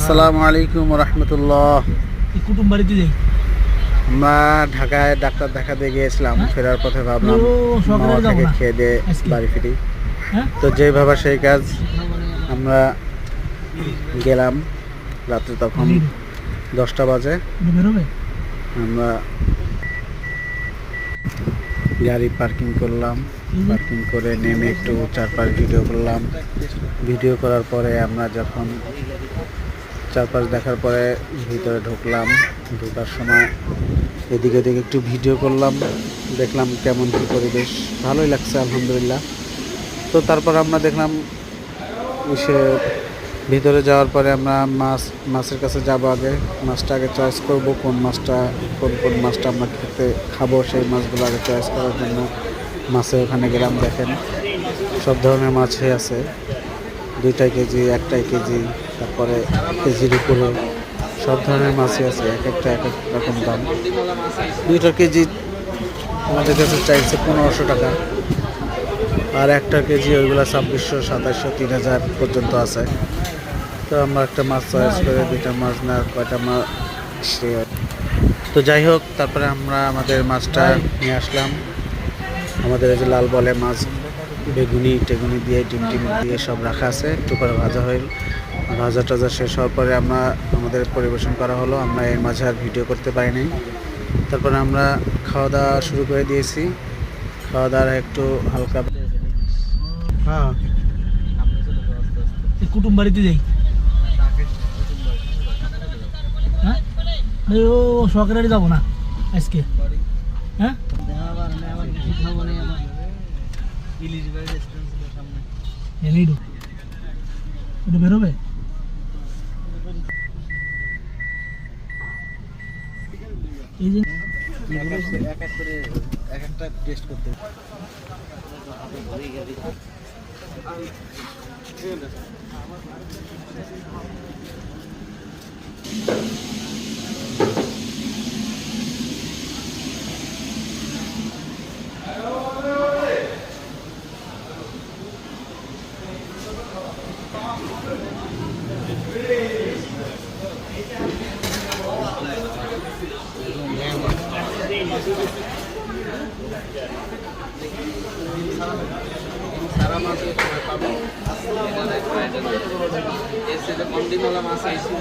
আসসালামু আলাইকুম রহমতুল্লাহ। কুটুম বাড়িতে যাই। আমরা ঢাকায় ডাক্তার দেখাতে গিয়েছিলাম, ফেরার পথে ভাবলাম মামা থেকে খেয়ে দিয়ে বাড়ি ফিরি। তো যেভাবে সেই কাজ, আমরা গেলাম রাত্রে, তখন 10টা বাজে। আমরা গাড়ি পার্কিং করলাম, পার্কিং করে নেমে একটু চারপাশ ভিডিও করলাম। ভিডিও করার পরে আমরা যখন চারপাশ দেখার পরে ভিতরে ঢুকলাম, ঢোকার সময় এদিকে ওদিকে একটু ভিডিও করলাম, দেখলাম কেমন কী পরিবেশ, ভালোই লাগছে আলহামদুলিল্লাহ। তো তারপর আমরা দেখলাম সে ভিতরে যাওয়ার পরে আমরা মাছের কাছে যাব। আগে মাছটা আগে চয়েস করব, কোন মাছটা আমরা খাবো, সেই মাছগুলো আগে চয়েস করার জন্য মাছের ওখানে গেলাম। দেখেন সব ধরনের মাছই আছে, 2টা কেজি, 1টা কেজি, তারপরে কেজির উপরে সব ধরনের মাছই আছে, এক এক রকম দাম। 2টা কেজি আমাদের কাছে চাইছে 1500 টাকা, আর 1টা কেজি ওইগুলো 2600, 2700, 3000 পর্যন্ত আছে। তো আমরা একটা মাছ চয়েস করে 2টা মাছ না কয়টা মাছ, তো যাই হোক, তারপরে আমরা আমাদের মাছটা নিয়ে আসলাম। আমাদের এই যে লাল বলে মাছ, বেগুনি টেগুনি দিয়ে, ডিম দিয়ে সব রাখা আছে। একটু করে ভাজা টাজা শেষ হওয়ার পরে আমরা আমাদের পরিবেশন করা হলো। আমরা এর মাঝে আর ভিডিও করতে পারিনি। তারপরে আমরা খাওয়া দাওয়া শুরু করে দিয়েছি। খাওয়া দাওয়া একটু হালকা, হ্যাঁ কুটুম বাড়িতে যাই। হ্যাঁ ও সরকারি যাবো না আজকে। হ্যাঁ বেরোবে। এই যে এক একটা টেস্ট করতে সারা মাছ পাবো, কম ডিমওয়ালা মাছ এসে